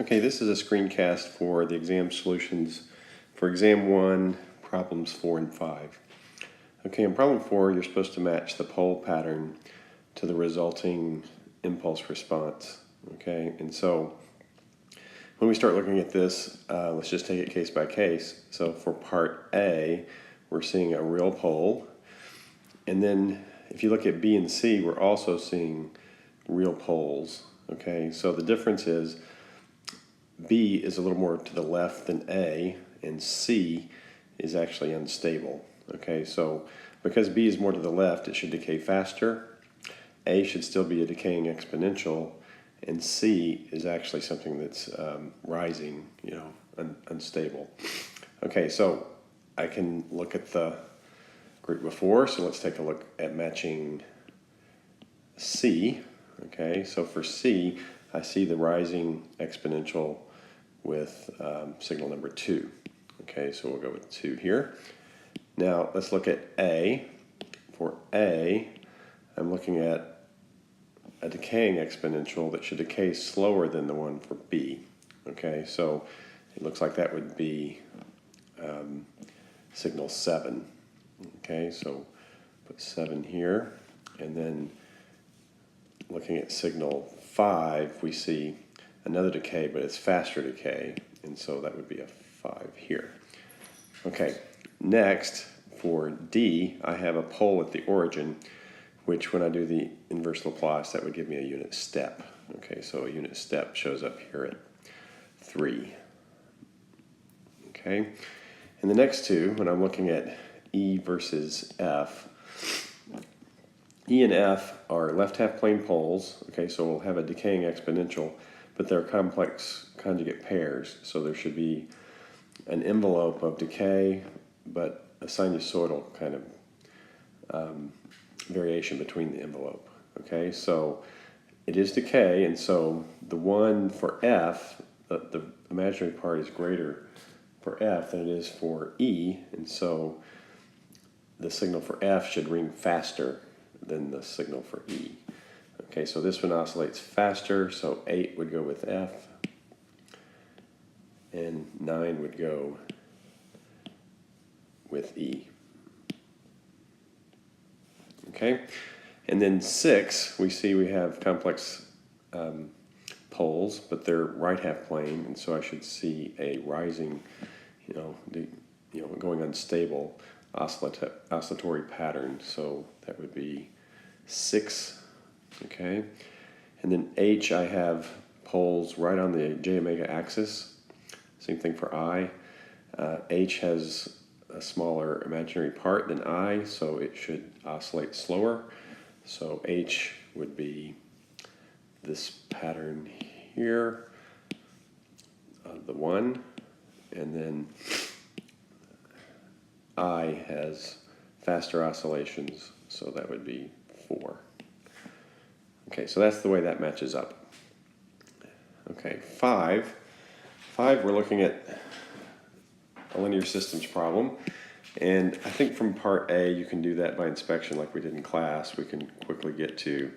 Okay, this is a screencast for the exam solutions for exam 1, problems 4 and 5. Okay, in problem 4, you're supposed to match the pole pattern to the resulting impulse response. Okay, and so when we start looking at this, let's just take it case by case. So for part A, we're seeing a real pole. And then if you look at B and C, we're also seeing real poles. Okay, so the difference is B is a little more to the left than A, and C is actually unstable. Okay, so because B is more to the left, it should decay faster. A should still be a decaying exponential, and C is actually something that's rising, unstable. Okay, so I can look at the group before, so let's take a look at matching C. Okay, so for C, I see the rising exponential with signal number 2. Okay, so we'll go with 2 here. Now let's look at A. For A, I'm looking at a decaying exponential that should decay slower than the one for B. Okay, so it looks like that would be signal 7. Okay, so put 7 here, and then looking at signal 5, we see another decay, but it's faster decay, and so that would be a 5 here. Okay, next for D, I have a pole at the origin, which when I do the inverse Laplace, that would give me a unit step. Okay, so a unit step shows up here at 3. Okay, and the next two, when I'm looking at E versus F, E and F are left half plane poles. Okay, so we'll have a decaying exponential, but they're complex conjugate pairs, so there should be an envelope of decay, but a sinusoidal kind of variation between the envelope. Okay, so it is decay, and so the one for F, the imaginary part is greater for F than it is for E, and so the signal for F should ring faster than the signal for E. Okay, so this one oscillates faster, so 8 would go with F, and 9 would go with E. Okay, and then 6, we see we have complex poles, but they're right half plane, and so I should see a rising, going unstable oscillatory pattern. So that would be 6. Okay, and then H, I have poles right on the j omega axis. Same thing for I. H has a smaller imaginary part than I, so it should oscillate slower. So H would be this pattern here, the 1, and then I has faster oscillations, so that would be 4. Okay, so that's the way that matches up. Okay, 5, we're looking at a linear systems problem, and I think from part A you can do that by inspection like we did in class. We can quickly get to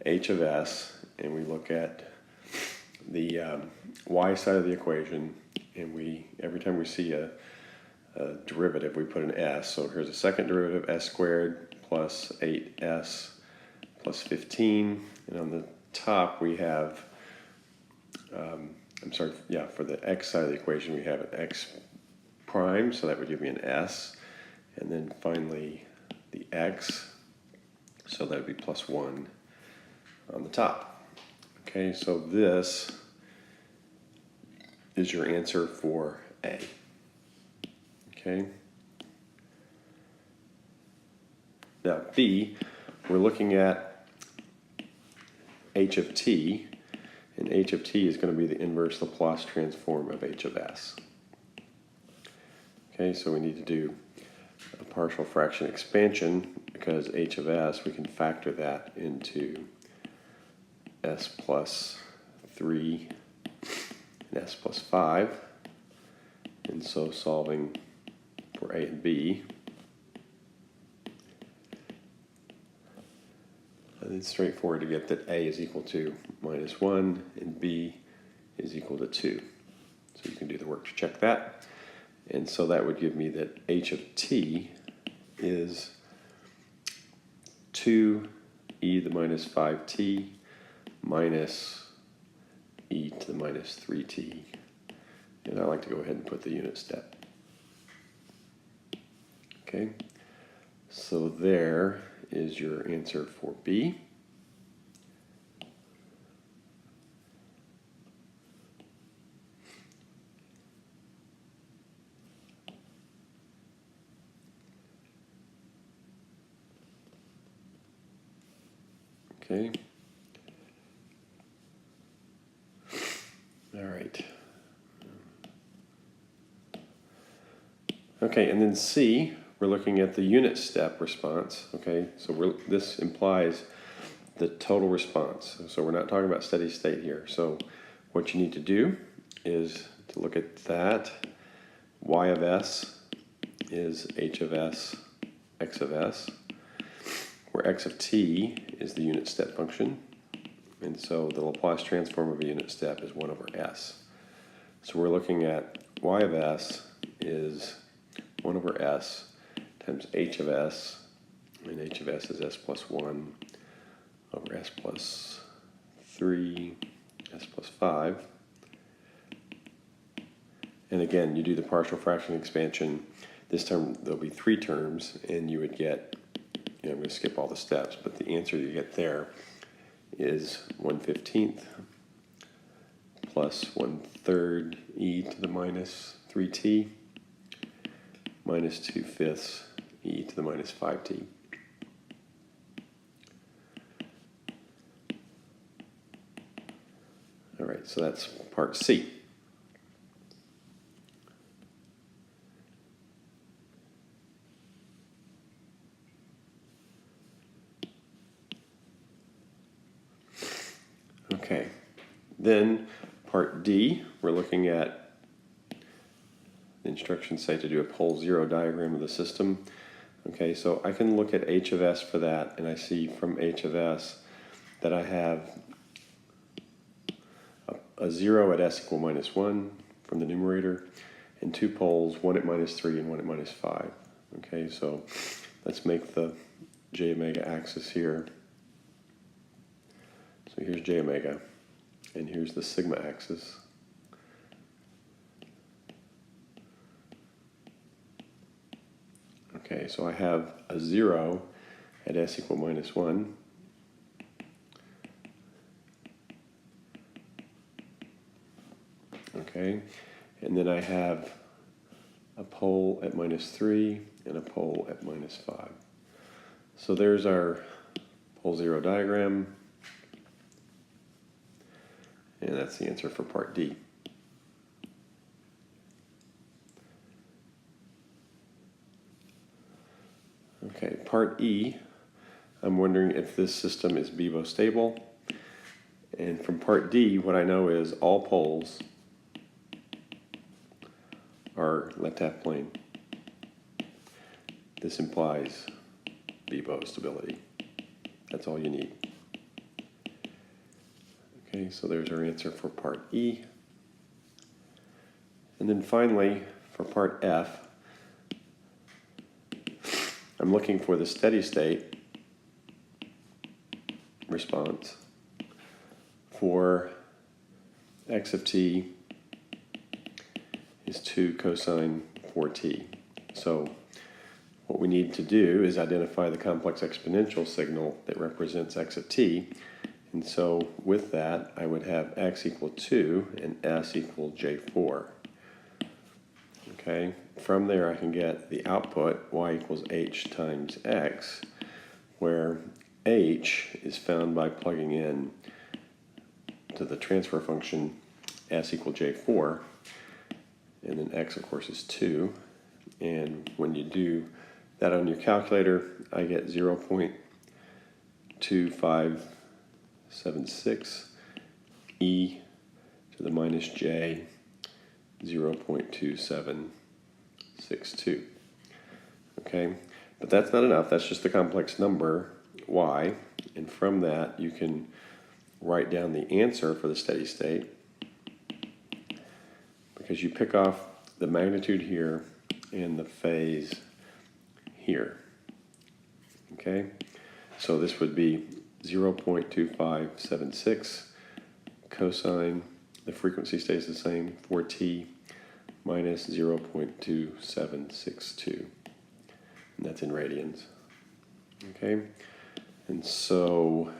H of S, and we look at the y side of the equation, and every time we see a derivative we put an s. So here's a second derivative, s squared plus 8s plus 15, and on the top we have for the x side of the equation we have an x prime, so that would give me an s, and then finally the x, so that would be plus 1 on the top. Okay, so this is your answer for A. Okay. Now B, we're looking at h of t, and h of t is going to be the inverse Laplace transform of h of s. Okay, so we need to do a partial fraction expansion, because h of s, we can factor that into s plus 3 and s plus 5, and so solving for A and B, and it's straightforward to get that A is equal to -1 and B is equal to 2. So you can do the work to check that. And so that would give me that h of t is 2e to the minus 5t minus e to the minus 3t. And I like to go ahead and put the unit step. Okay, so there is your answer for B. Okay. All right. Okay, and then C, we're looking at the unit step response. Okay, so this implies the total response. So we're not talking about steady state here. So what you need to do is to look at that. Y of S is H of S, X of S, where X of T is the unit step function. And so the Laplace transform of a unit step is 1 over S. So we're looking at Y of S is 1 over S times H of S, and H of S is S plus 1 over S plus 3, S plus 5. And again, you do the partial fraction expansion. This time there'll be 3 terms, and you would get, I'm going to skip all the steps, but the answer you get there is 1/15 plus 1/3 e to the minus 3t minus 2/5 e to the minus 5t. All right, so that's part C. Okay, then part D, we're looking at the instructions say to do a pole zero diagram of the system. Okay, so I can look at H of S for that, and I see from H of S that I have a 0 at S equal minus 1 from the numerator, and 2 poles, 1 at minus 3 and 1 at minus 5. Okay, so let's make the j omega axis here. So here's j omega, and here's the sigma axis. Okay, so I have a 0 at s equal minus 1. Okay, and then I have a pole at minus 3 and a pole at minus 5. So there's our pole zero diagram. And that's the answer for part D. Okay, part E, I'm wondering if this system is BIBO stable. And from part D, what I know is all poles are left half plane. This implies BIBO stability. That's all you need. Okay, so there's our answer for part E. And then finally, for part F, I'm looking for the steady state response for x of t is 2 cosine 4t. So what we need to do is identify the complex exponential signal that represents x of t. And so with that, I would have x equal 2 and s equal j4. Okay, from there I can get the output y equals h times x, where h is found by plugging in to the transfer function s equal j4, and then x of course is 2. And when you do that on your calculator, I get 0.2576 e to the minus j 0.2762. Okay, but that's not enough. That's just the complex number y, and from that you can write down the answer for the steady state. because you pick off the magnitude here and the phase here. Okay, so this would be 0.2576 cosine, the frequency stays the same, 4t minus 0.2762, and that's in radians. Okay, and so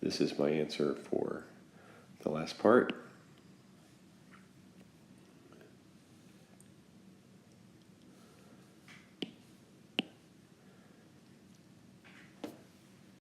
this is my answer for the last part.